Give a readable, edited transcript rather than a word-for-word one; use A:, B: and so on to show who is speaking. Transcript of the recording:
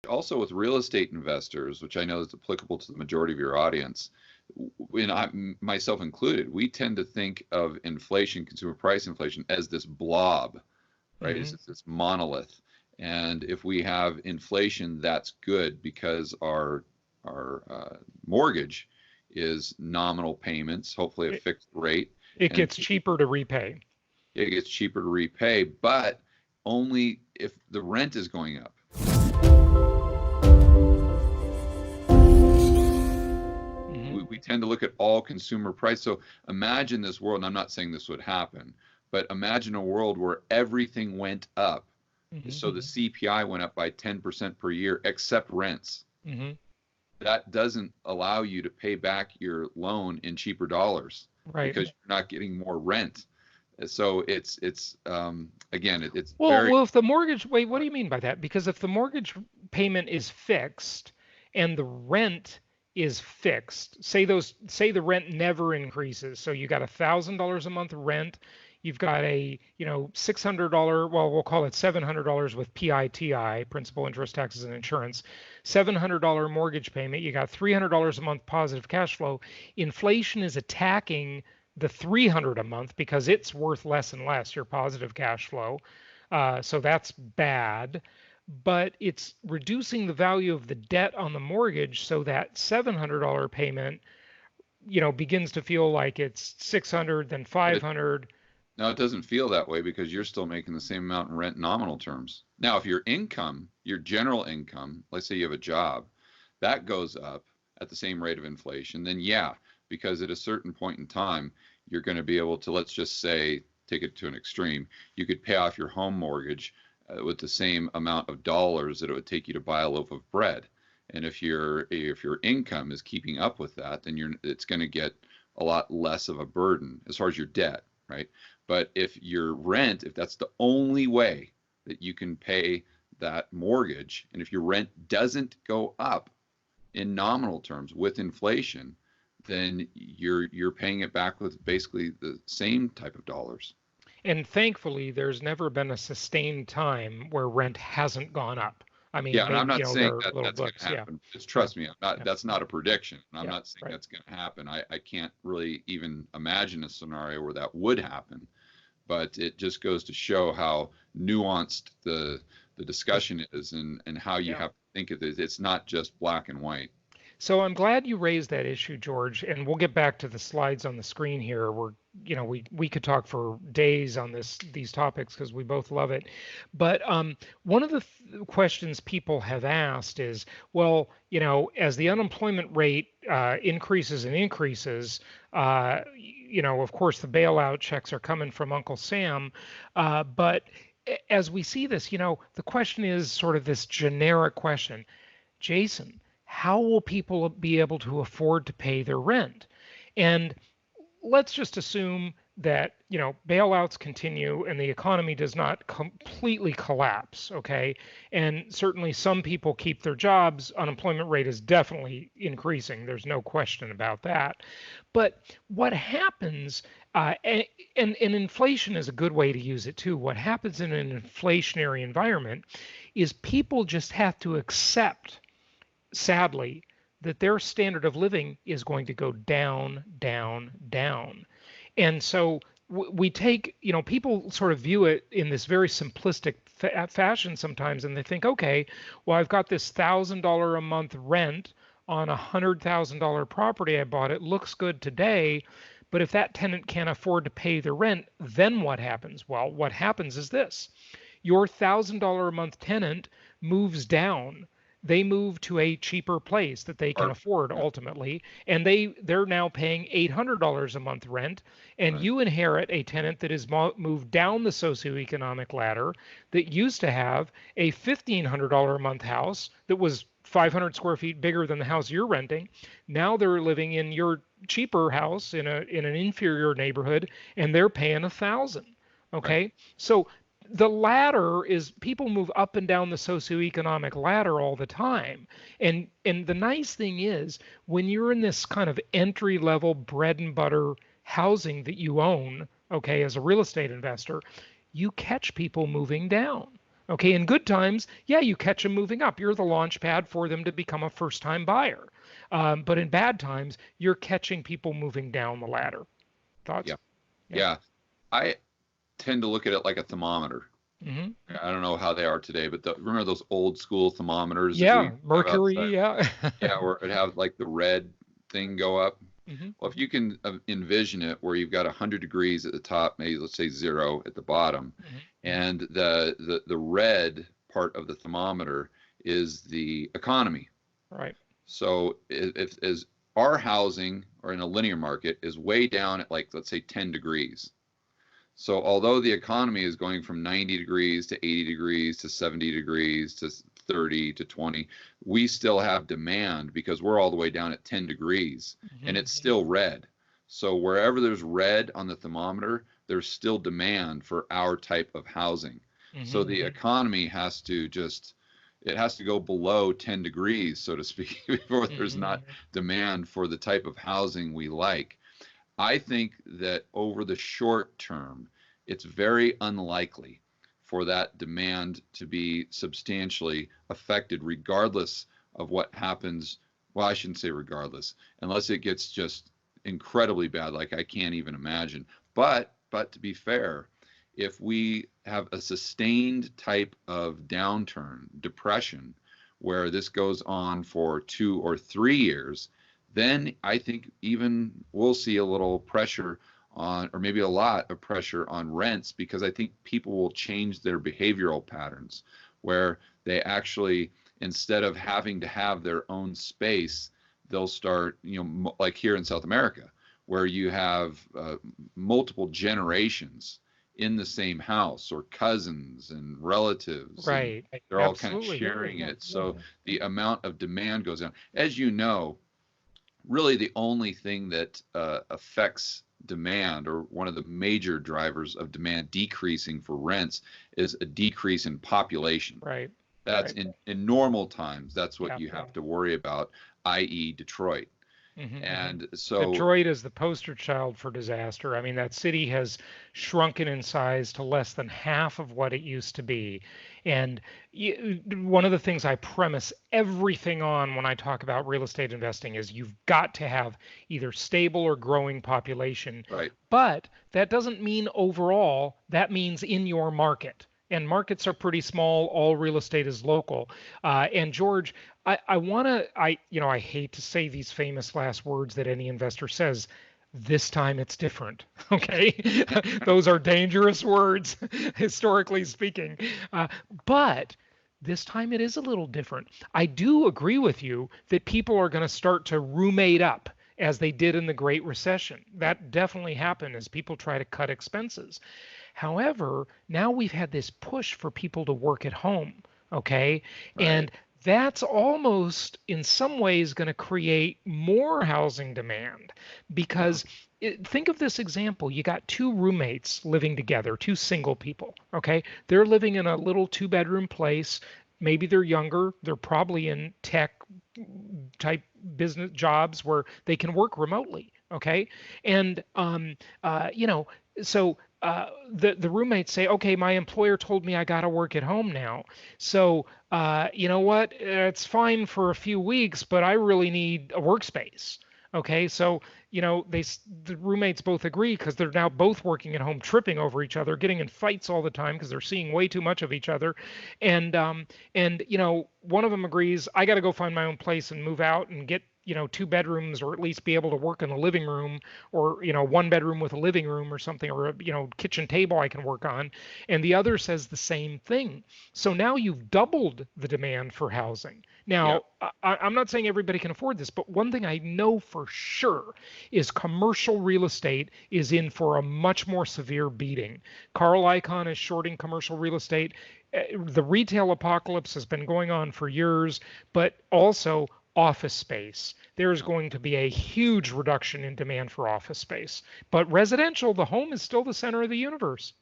A: also with real estate investors, which I know is applicable to the majority of your audience, and I, myself included, we tend to think of inflation, consumer price inflation, as this blob, right?
B: Mm-hmm.
A: It's this monolith. And if we have inflation, that's good because our mortgage is nominal payments, hopefully a
B: It,
A: fixed rate,
B: it
A: and
B: gets cheaper to repay.
A: it gets cheaper to repay, but only if the rent is going up.
B: Mm-hmm.
A: We tend to look at all consumer price. So imagine this world, and I'm not saying this would happen, but imagine a world where everything went up.
B: Mm-hmm.
A: So the CPI went up by 10% per year, except rents.
B: Mm-hmm.
A: That doesn't allow you to pay back your loan in cheaper dollars
B: Right.
A: because you're not getting more rent. So it's again, it's
B: Well,
A: very.
B: well, if the mortgage, wait, what do you mean by that? Because if the mortgage payment is fixed and the rent is fixed, say the rent never increases. So you got $1,000 a month rent, you've got a, $600, well, we'll call it $700 with PITI, principal, interest, taxes, and insurance, $700 mortgage payment, you got $300 a month positive cash flow. Inflation is attacking the 300 a month because it's worth less and less, your positive cash flow. So that's bad. But it's reducing the value of the debt on the mortgage so that $700 payment, begins to feel like it's 600, then
A: But it
B: 500.
A: No, it doesn't feel that way because you're still making the same amount in rent in nominal terms. Now, if your income, your general income, let's say you have a job, that goes up at the same rate of inflation, then yeah, because at a certain point in time, you're going to be able to, let's just say, take it to an extreme, you could pay off your home mortgage with the same amount of dollars that it would take you to buy a loaf of bread. And if your income is keeping up with that, then it's going to get a lot less of a burden as far as your debt, right? But if your rent, if that's the only way that you can pay that mortgage, and if your rent doesn't go up in nominal terms with inflation, then you're paying it back with basically the same type of dollars.
B: And thankfully, there's never been a sustained time where rent hasn't gone up. I mean,
A: Yeah, and I'm
B: maybe,
A: not
B: there
A: saying
B: are
A: that
B: little
A: that's going to
B: blips. Yeah.
A: happen. Just
B: Yeah.
A: trust me,
B: Yeah.
A: that's not a prediction. I'm
B: Yeah.
A: not saying
B: Right.
A: that's going to happen. I can't really even imagine a scenario where that would happen. But it just goes to show how nuanced the discussion is, and how you
B: Yeah.
A: have to think of it. It's not just black and white.
B: So I'm glad you raised that issue, George, and we'll get back to the slides on the screen here. We could talk for days on these topics because we both love it. But one of the questions people have asked is, well, as the unemployment rate increases and increases, of course the bailout checks are coming from Uncle Sam, but as we see this, the question is sort of this generic question, Jason, how will people be able to afford to pay their rent? And let's just assume that bailouts continue and the economy does not completely collapse, okay? And certainly some people keep their jobs. Unemployment rate is definitely increasing. There's no question about that. But what happens, and inflation is a good way to use it too. What happens in an inflationary environment is people just have to accept, sadly, that their standard of living is going to go down, down, down. And so we take, people sort of view it in this very simplistic fashion sometimes, and they think, okay, well, I've got this $1,000 a month rent on a $100,000 property I bought. It looks good today. But if that tenant can't afford to pay the rent, then what happens? Well, what happens is this: your $1,000 a month tenant moves down. They move to a cheaper place that they can
A: Or
B: afford
A: yeah,
B: ultimately, and they're now paying $800 a month rent, and
A: right,
B: you inherit a tenant that has moved down the socioeconomic ladder, that used to have a $1,500 a month house that was 500 square feet bigger than the house you're renting. Now they're living in your cheaper house in an inferior neighborhood, and they're paying 1,000.
A: right.
B: Okay, so the ladder is, people move up and down the socioeconomic ladder all the time. And the nice thing is, when you're in this kind of entry level bread and butter housing that you own, okay, as a real estate investor, you catch people moving down. Okay, in good times, yeah, you catch them moving up. You're the launch pad for them to become a first-time buyer. But in bad times, you're catching people moving down the ladder. Thoughts?
A: Yeah.
B: Yeah.
A: Yeah. I tend to look at it like a thermometer.
B: Hmm.
A: I don't know how they are today, but remember those old school thermometers that we
B: Yeah,
A: have outside?
B: Mercury. Yeah.
A: Yeah, where it have like the red thing go up.
B: Hmm.
A: Well, if you can envision it where you've got 100 degrees at the top, maybe let's say 0 at the bottom,
B: Hmm.
A: and the red part of the thermometer is the economy.
B: Right.
A: So if as our housing or in a linear market is way down at like let's say 10 degrees. So although the economy is going from 90 degrees to 80 degrees to 70 degrees to 30 to 20, we still have demand because we're all the way down at 10 degrees and
B: Hmm.
A: it's still red. So wherever there's red on the thermometer, there's still demand for our type of housing. So
B: Hmm.
A: the economy has to just it has to go below 10 degrees, so to speak, before there's not
B: Hmm.
A: demand for the type of housing we like. I think that over the short term, it's very unlikely for that demand to be substantially affected, regardless of what happens. Well, I shouldn't say regardless, unless it gets just incredibly bad, like I can't even imagine. But to be fair, if we have a sustained type of downturn, depression, where this goes on for 2 or 3 years, then I think even we'll see a little pressure on, or maybe a lot of pressure on rents because I think people will change their behavioral patterns where they actually, instead of having to have their own space, they'll start, like here in South America, where you have multiple generations in the same house or cousins and relatives and
B: Right.
A: they're all kind of
B: Absolutely.
A: sharing it. So the amount of demand goes down. As you know, really the only thing that affects demand or one of the major drivers of demand decreasing for rents is a decrease in population.
B: Right.
A: That's
B: Right.
A: in normal times, that's what
B: Yeah.
A: you have to worry about, i.e. Detroit.
B: Hmm.
A: And so,
B: Detroit is the poster child for disaster. I mean, that city has shrunken in size to less than half of what it used to be. And one of the things I premise everything on when I talk about real estate investing is you've got to have either stable or growing population.
A: right,
B: But that doesn't mean overall, that means in your market. And markets are pretty small. All real estate is local. And George, I want to, I hate to say these famous last words that any investor says. This time it's different. Okay. Those are dangerous words, historically speaking. Uh, but this time it is a little different. I do agree with you that people are going to start to roommate up as they did in the Great Recession. That definitely happened as people try to cut expenses. However, now we've had this push for people to work at home, okay?
A: right,
B: And that's almost in some ways going to create more housing demand
A: yeah,
B: because think of this example. You got two roommates living together, two single people, okay? They're living in a little two-bedroom place. Maybe they're younger. They're probably in tech type business jobs where they can work remotely, okay? And so the roommates say, okay, my employer told me I got to work at home now. So you know what? It's fine for a few weeks, but I really need a workspace. Okay, so the roommates both agree because they're now both working at home, tripping over each other, getting in fights all the time because they're seeing way too much of each other, and one of them agrees I got to go find my own place and move out and get two bedrooms or at least be able to work in the living room or one bedroom with a living room or something or a kitchen table I can work on, and the other says the same thing. So now you've doubled the demand for housing.
A: yeah,
B: Now, I'm not saying everybody can afford this, but one thing I know for sure is commercial real estate is in for a much more severe beating. Carl Icahn is shorting commercial real estate. The retail apocalypse has been going on for years, but also office space. There's
A: yeah.
B: going to be a huge reduction in demand for office space. But residential, the home is still the center of the universe.